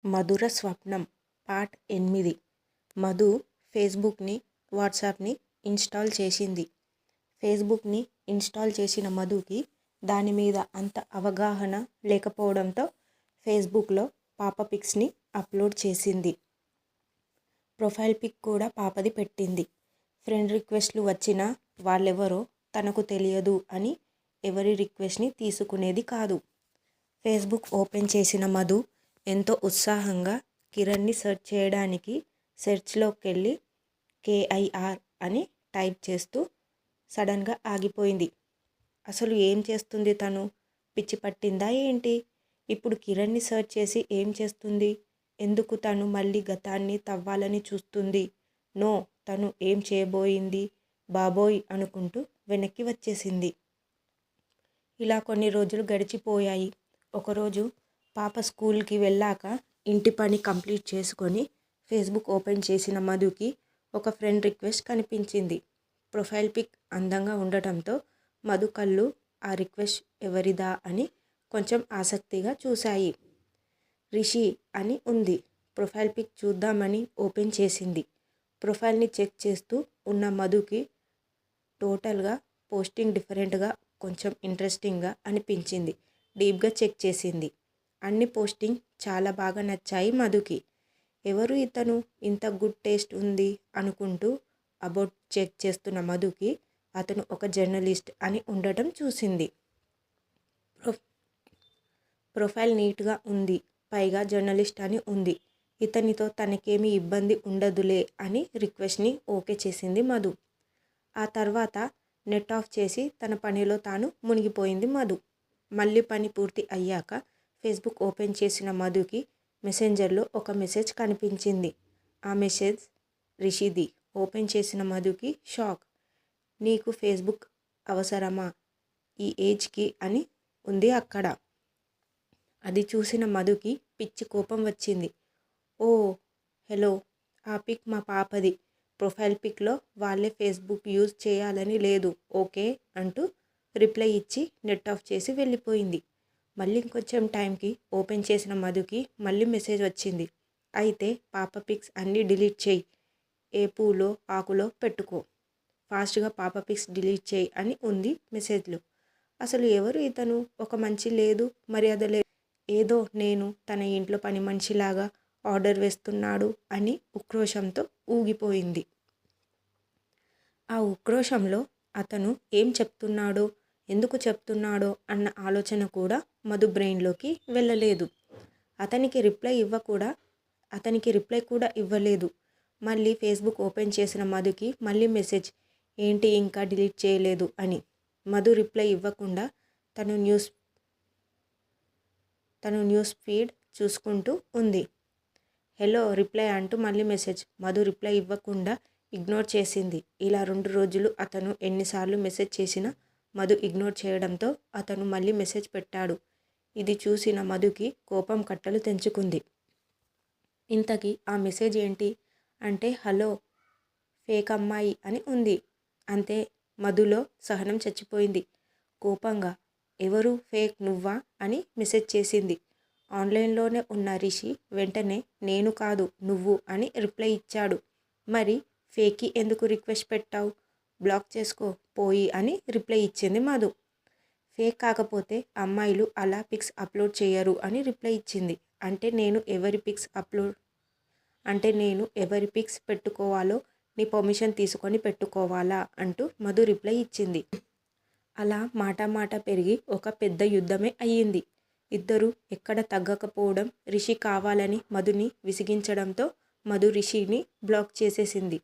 మధుర స్వప్నం part 8. Madhu ఫేస్బుక్ని, వాట్సాప్ని install చేసింది. ఫేస్బుక్ని install చేసిన మధుకి దాని మీద అంత అవగాహన లేకపోవడంతో ఫేస్బుక్లో పాప పిక్స్ని అప్లోడ్ చేసింది. ప్రొఫైల్ పిక్ కూడా పాపది పెట్టింది. ఫ్రెండ్ రిక్వెస్ట్లు వచ్చినా వాళ్ళెవరో తనకు తెలియదు అని ఎవరి రిక్వెస్ట్ని తీసుకునేది కాదు. ఫేస్బుక్ ఓపెన్ చేసిన మధు ఎంతో ఉత్సాహంగా కిరణ్ని సెర్చ్ చేయడానికి సెర్చ్లోకెళ్ళి KIR అని టైప్ చేస్తూ సడన్గా ఆగిపోయింది. అసలు ఏం చేస్తుంది తను? పిచ్చి పట్టిందా ఏంటి? ఇప్పుడు కిరణ్ని సెర్చ్ చేసి ఏం చేస్తుంది? ఎందుకు తను మళ్ళీ గతాన్ని తవ్వాలని చూస్తుంది? నో, తను ఏం చేయబోయింది బాబోయ్ అనుకుంటూ వెనక్కి వచ్చేసింది. ఇలా కొన్ని రోజులు గడిచిపోయాయి. ఒకరోజు పాప స్కూల్కి వెళ్ళాక ఇంటి పని కంప్లీట్ చేసుకొని ఫేస్బుక్ ఓపెన్ చేసిన మధుకి ఒక ఫ్రెండ్ రిక్వెస్ట్ కనిపించింది. ప్రొఫైల్ పిక్ అందంగా ఉండటంతో మధు కళ్ళు ఆ రిక్వెస్ట్ ఎవరిదా అని కొంచెం ఆసక్తిగా చూశాయి. రిషి అని ఉంది. ప్రొఫైల్ పిక్ చూద్దామని ఓపెన్ చేసింది. ప్రొఫైల్ని చెక్ చేస్తూ ఉన్న మధుకి టోటల్గా పోస్టింగ్ డిఫరెంట్గా, కొంచెం ఇంట్రెస్టింగ్గా అనిపించింది. డీప్గా చెక్ చేసింది. అన్ని పోస్టింగ్ చాలా బాగా నచ్చాయి మధుకి. ఎవరు ఇతను, ఇంత గుడ్ టేస్ట్ ఉంది అనుకుంటూ అబౌట్ చెక్ చేస్తున్న మధుకి అతను ఒక జర్నలిస్ట్ అని ఉండటం చూసింది. ప్రొఫైల్ నీట్గా ఉంది, పైగా జర్నలిస్ట్ అని ఉంది. ఇతనితో తనకేమీ ఇబ్బంది ఉండదులే అని రిక్వెస్ట్ని ఓకే చేసింది మధు. ఆ తర్వాత నెట్ ఆఫ్ చేసి తన పనిలో తాను మునిగిపోయింది మధు. మళ్ళీ పని పూర్తి అయ్యాక ఫేస్బుక్ ఓపెన్ చేసిన మధుకి మెసెంజర్లో ఒక మెసేజ్ కనిపించింది. ఆ మెసేజ్ రిషిది. ఓపెన్ చేసిన మధుకి షాక్. నీకు ఫేస్బుక్ అవసరమా ఈ ఏజ్కి అని ఉంది అక్కడ. అది చూసిన మధుకి పిచ్చి కోపం వచ్చింది. ఓ హలో, ఆ పిక్ మా పాపది. ప్రొఫైల్ పిక్లో వాళ్ళే ఫేస్బుక్ యూజ్ చేయాలని లేదు ఓకే అంటూ రిప్లై ఇచ్చి నెట్ ఆఫ్ చేసి వెళ్ళిపోయింది. మళ్ళీ ఇంకొంచెం టైంకి ఓపెన్ చేసిన మధుకి మళ్ళీ మెసేజ్ వచ్చింది. అయితే పాప పిక్స్ అన్నీ డిలీట్ చేయి, ఏ పూలో ఆకులో పెట్టుకో, ఫాస్ట్గా పాప పిక్స్ డిలీట్ చేయి అని ఉంది మెసేజ్లో. అసలు ఎవరు ఇతను? ఒక మంచి లేదు, మర్యాద లేదు, ఏదో నేను తన ఇంట్లో పని మనిషిలాగా ఆర్డర్ వేస్తున్నాడు అని ఉక్రోషంతో ఊగిపోయింది. ఆ ఉక్రోషంలో అతను ఏం చెప్తున్నాడో, ఎందుకు చెప్తున్నాడో అన్న ఆలోచన కూడా మధు బ్రెయిన్లోకి వెళ్ళలేదు. అతనికి రిప్లై కూడా ఇవ్వలేదు. మళ్ళీ ఫేస్బుక్ ఓపెన్ చేసిన మధుకి మళ్ళీ మెసేజ్, ఏంటి ఇంకా డిలీట్ చేయలేదు అని. మధు రిప్లై ఇవ్వకుండా తను న్యూస్ ఫీడ్ చూసుకుంటూ ఉంది. హలో రిప్లై అంటూ మళ్ళీ మెసేజ్. మధు రిప్లై ఇవ్వకుండా ఇగ్నోర్ చేసింది. ఇలా 2 రోజులు అతను ఎన్నిసార్లు మెసేజ్ చేసినా మధు ఇగ్నోర్ చేయడంతో అతను మళ్ళీ మెసేజ్ పెట్టాడు. ఇది చూసిన మధుకి కోపం కట్టలు తెంచుకుంది. ఇంతకీ ఆ మెసేజ్ ఏంటి అంటే హలో ఫేక్ అమ్మాయి అని ఉంది. అంతే, మధులో సహనం చచ్చిపోయింది. కోపంగా ఎవరు ఫేక్, నువ్వా అని మెసేజ్ చేసింది. ఆన్లైన్లోనే ఉన్న రిషి వెంటనే నేను కాదు నువ్వు అని రిప్లై ఇచ్చాడు. మరి ఫేక్కి ఎందుకు రిక్వెస్ట్ పెట్టావు? బ్లాక్ చేసుకో పోయి అని రిప్లై ఇచ్చింది మధు. ఫేక్ కాకపోతే అమ్మాయిలు అలా పిక్స్ అప్లోడ్ చేయరు అని రిప్లై ఇచ్చింది. అంటే నేను ఎవరి పిక్స్ పెట్టుకోవాలో నీ పర్మిషన్ తీసుకొని పెట్టుకోవాలా అంటూ మధు రిప్లై ఇచ్చింది. అలా మాట పెరిగి ఒక పెద్ద యుద్ధమే అయ్యింది. ఇద్దరు ఎక్కడ తగ్గకపోవడం రిషి కావాలని మధుని విసిగించడంతో మధు రిషిని బ్లాక్ చేసేసింది.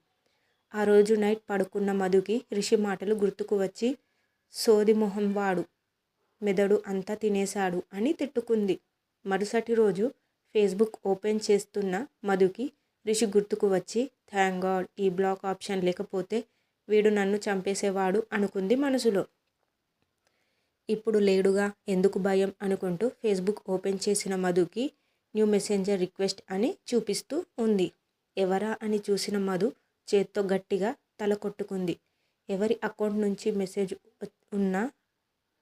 ఆ రోజు నైట్ పడుకున్న మధుకి రిషి మాటలు గుర్తుకు వచ్చి సోది మొహం వాడు మెదడు అంతా తినేశాడు అని తిట్టుకుంది. మరుసటి రోజు ఫేస్బుక్ ఓపెన్ చేస్తున్న మధుకి రిషి గుర్తుకు వచ్చి థ్యాంక్ గాడ్ ఈ బ్లాక్ ఆప్షన్ లేకపోతే వీడు నన్ను చంపేసేవాడు అనుకుంది మనసులో. ఇప్పుడు లేడుగా, ఎందుకు భయం అనుకుంటూ ఫేస్బుక్ ఓపెన్ చేసిన మధుకి న్యూ మెసెంజర్ రిక్వెస్ట్ అని చూపిస్తూ ఉంది. ఎవరా అని చూసిన మధు చేత్తో గట్టిగా తల కొట్టుకుంది. ఎవరి అకౌంట్ నుంచి మెసేజ్ ఉన్నా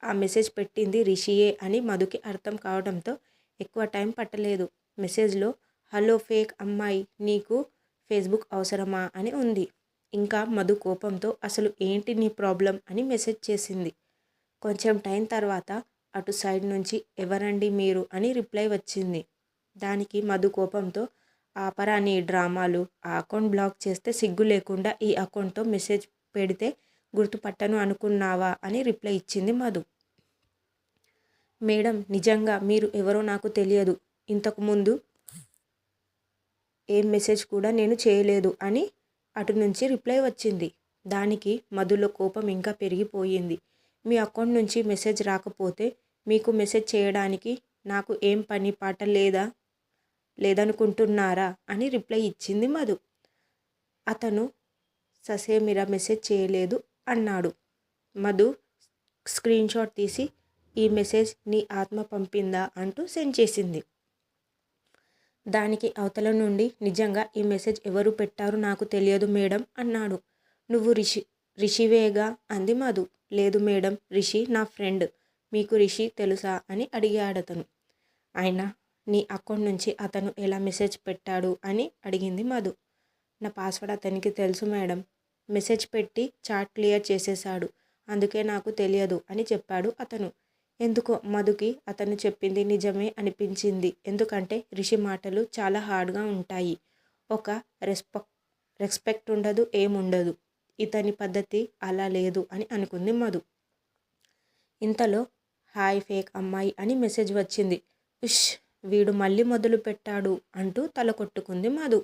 ఆ మెసేజ్ పెట్టింది రిషియే అని మధుకి అర్థం కావడంతో ఎక్కువ టైం పట్టలేదు. మెసేజ్లో హలో ఫేక్ అమ్మాయి, నీకు ఫేస్బుక్ అవసరమా అని ఉంది. ఇంకా మధు కోపంతో అసలు ఏంటి నీ ప్రాబ్లం అని మెసేజ్ చేసింది. కొంచెం టైం తర్వాత అటు సైడ్ నుంచి ఎవరండి మీరు అని రిప్లై వచ్చింది. దానికి మధు కోపంతో ఆపరా నీ డ్రామాలు, ఆ అకౌంట్ బ్లాక్ చేస్తే సిగ్గు లేకుండా ఈ అకౌంట్తో మెసేజ్ పెడితే గుర్తుపట్టను అనుకున్నావా అని రిప్లై ఇచ్చింది మధు. మేడం, నిజంగా మీరు ఎవరో నాకు తెలియదు, ఇంతకుముందు ఏం మెసేజ్ కూడా నేను చేయలేదు అని అటు నుంచి రిప్లై వచ్చింది. దానికి మధులో కోపం ఇంకా పెరిగిపోయింది. మీ అకౌంట్ నుంచి మెసేజ్ రాకపోతే మీకు మెసేజ్ చేయడానికి నాకు ఏం పని పాట లేదనుకుంటున్నారా అని రిప్లై ఇచ్చింది మధు. అతను ససేమిరా మెసేజ్ చేయలేదు అన్నాడు. మధు స్క్రీన్ షాట్ తీసి ఈ మెసేజ్ నీ ఆత్మ పంపిందా అంటూ సెండ్ చేసింది. దానికి అవతల నుండి నిజంగా ఈ మెసేజ్ ఎవరు పెట్టారు నాకు తెలియదు మేడం అన్నాడు. నువ్వు రిషివేగా అంది మధు. లేదు మేడం, రిషి నా ఫ్రెండ్. మీకు రిషి తెలుసా అని అడిగాడతను. అయినా నీ అకౌంట్ నుంచి అతను ఎలా మెసేజ్ పెట్టాడు అని అడిగింది మధు. నా పాస్వర్డ్ అతనికి తెలుసు మేడం, మెసేజ్ పెట్టి చాట్ క్లియర్ చేసేశాడు, అందుకే నాకు తెలియదు అని చెప్పాడు అతను. ఎందుకో మధుకి అతను చెప్పింది నిజమే అనిపించింది. ఎందుకంటే రిషి మాటలు చాలా హార్డ్గా ఉంటాయి. ఒక రెస్పెక్ట్ ఉండదు, ఏముండదు. ఇతని పద్ధతి అలా లేదు అని అనుకుంది మధు. ఇంతలో హాయ్ ఫేక్ అమ్మాయి అని మెసేజ్ వచ్చింది. ఉష్, వీడు మళ్ళీ మొదలు పెట్టాడు అంటూ తల కొట్టుకుంది మధు.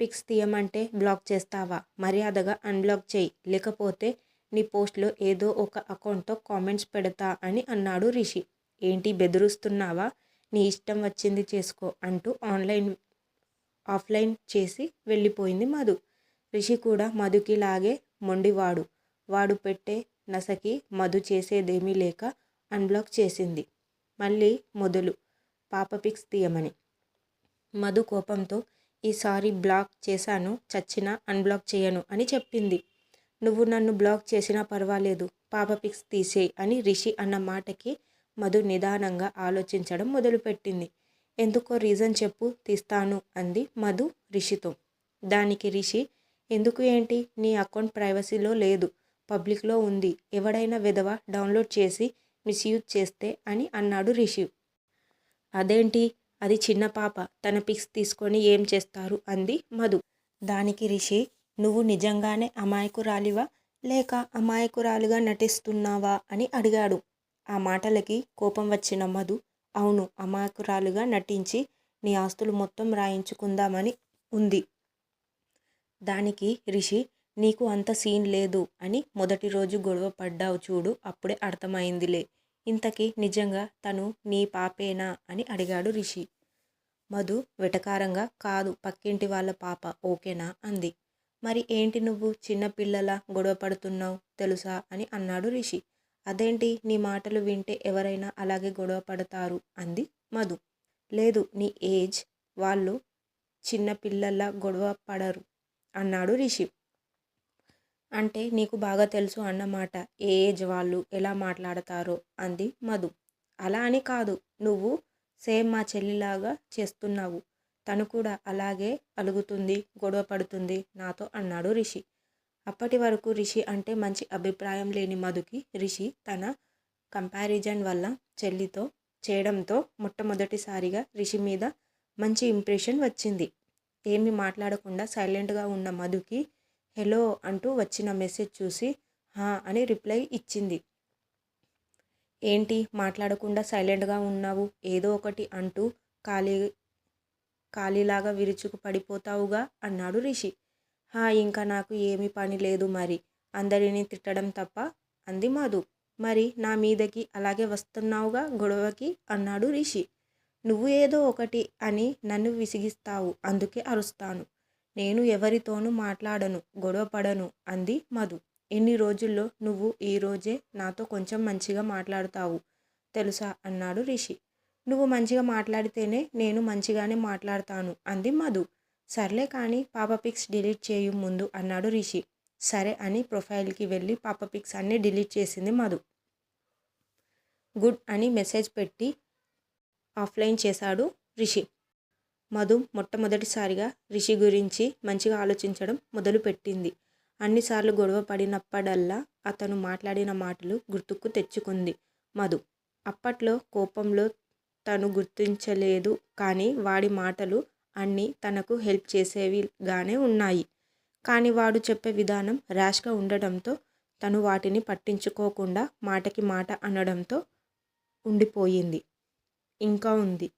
పిక్స్ తీయమంటే బ్లాక్ చేస్తావా? మర్యాదగా అన్బ్లాక్ చేయి, లేకపోతే నీ పోస్ట్లో ఏదో ఒక అకౌంట్తో కామెంట్స్ పెడతా అని అన్నాడు రిషి. ఏంటి బెదిరిస్తున్నావా? నీ ఇష్టం వచ్చింది చేసుకో అంటూ ఆఫ్లైన్ చేసి వెళ్ళిపోయింది మధు. రిషి కూడా మధుకి లాగే మొండివాడు. వాడు పెట్టే నసకి మధు చేసేదేమీ లేక అన్బ్లాక్ చేసింది. మళ్ళీ మొదలు పాప పిక్స్ తీయమని. మధు కోపంతో ఈసారి బ్లాక్ చేశాను, చచ్చినా అన్బ్లాక్ చేయను అని చెప్పింది. నువ్వు నన్ను బ్లాక్ చేసినా పర్వాలేదు, పాప పిక్స్ తీసేయి అని రిషి అన్న మాటకి మధు నిదానంగా ఆలోచించడం మొదలుపెట్టింది. ఎందుకో రీజన్ చెప్పు, తీస్తాను అంది మధు రిషితో. దానికి రిషి ఎందుకు ఏంటి, నీ అకౌంట్ ప్రైవసీలో లేదు, పబ్లిక్లో ఉంది, ఎవడైనా వెధవ డౌన్లోడ్ చేసి మిస్యూజ్ చేస్తే అని అన్నాడు రిషి. అదేంటి, అది చిన్న పాప, తన పిక్స్ తీసుకొని ఏం చేస్తారు అంది మధు. దానికి రిషి నువ్వు నిజంగానే అమాయకురాలివా లేక అమాయకురాలిగా నటిస్తున్నావా అని అడిగాడు. ఆ మాటలకి కోపం వచ్చిన మధు అవును, అమాయకురాలుగా నటించి నీ ఆస్తులు మొత్తం రాయించుకుందామని ఉంది. దానికి రిషి నీకు అంత సీన్ లేదు అని మొదటి రోజు గొడవ పడ్డావు చూడు, అప్పుడే అర్థమైందిలే. ఇంతకీ నిజంగా తను నీ పాపేనా అని అడిగాడు రిషి. మధు వెటకారంగా కాదు, పక్కింటి వాళ్ళ పాప, ఓకేనా అంది. మరి ఏంటి నువ్వు చిన్నపిల్లలా గొడవ పడుతున్నావు తెలుసా అని అన్నాడు రిషి. అదేంటి, నీ మాటలు వింటే ఎవరైనా అలాగే గొడవ పడతారు అంది మధు. లేదు, నీ ఏజ్ వాళ్ళు చిన్నపిల్లల్లా గొడవ పడరు అన్నాడు రిషి. అంటే నీకు బాగా తెలుసు అన్నమాట ఏ ఏజ్ వాళ్ళు ఎలా మాట్లాడతారో అంది మధు. అలా అని కాదు, నువ్వు సేమ్ మా చెల్లిలాగా చేస్తున్నావు, తను కూడా అలాగే అలుగుతుంది, గొడవ పడుతుంది నాతో అన్నాడు రిషి. అప్పటి వరకు రిషి అంటే మంచి అభిప్రాయం లేని మధుకి రిషి తన కంపారిజన్ వల్ల చెల్లితో చేయడంతో మొట్టమొదటిసారిగా రిషి మీద మంచి ఇంప్రెషన్ వచ్చింది. ఏమీ మాట్లాడకుండా సైలెంట్గా ఉన్న మధుకి హలో అంటూ వచ్చిన మెసేజ్ చూసి హా అని రిప్లై ఇచ్చింది. ఏంటి మాట్లాడకుండా సైలెంట్గా ఉన్నావు, ఏదో ఒకటి అంటూ ఖాళీలాగా విరుచుకు పడిపోతావుగా అన్నాడు రిషి. ఇంకా నాకు ఏమీ పని లేదు మరి, అందరినీ తిట్టడం తప్ప అంది మధు. మరి నా మీదకి అలాగే వస్తున్నావుగా గొడవకి అన్నాడు రిషి. నువ్వు ఏదో ఒకటి అని నన్ను విసిగిస్తావు, అందుకే అరుస్తాను. నేను ఎవరితోనూ మాట్లాడను, గొడవ పడను అంది మధు. ఎన్ని రోజుల్లో నువ్వు ఈరోజే నాతో కొంచెం మంచిగా మాట్లాడతావు తెలుసా అన్నాడు రిషి. నువ్వు మంచిగా మాట్లాడితేనే నేను మంచిగానే మాట్లాడతాను అంది మధు. సర్లే కానీ పాప పిక్స్ డిలీట్ చేయు ముందు అన్నాడు రిషి. సరే అని ప్రొఫైల్కి వెళ్ళి పాప పిక్స్ అన్నీ డిలీట్ చేసింది మధు. గుడ్ అని మెసేజ్ పెట్టి ఆఫ్లైన్ చేశాడు రిషి. మధు మొట్టమొదటిసారిగా రిషి గురించి మంచిగా ఆలోచించడం మొదలుపెట్టింది. అన్నిసార్లు గొడవ పడినప్పుడల్లా అతను మాట్లాడిన మాటలు గుర్తుకు తెచ్చుకుంది మధు. అప్పట్లో కోపంలో తను గుర్తించలేదు కానీ వాడి మాటలు అన్నీ తనకు హెల్ప్ చేసేవిగానే ఉన్నాయి. కానీ వాడు చెప్పే విధానం ర్యాష్గా ఉండడంతో తను వాటిని పట్టించుకోకుండా మాటకి మాట అనడంతో ఉండిపోయింది. ఇంకా ఉంది.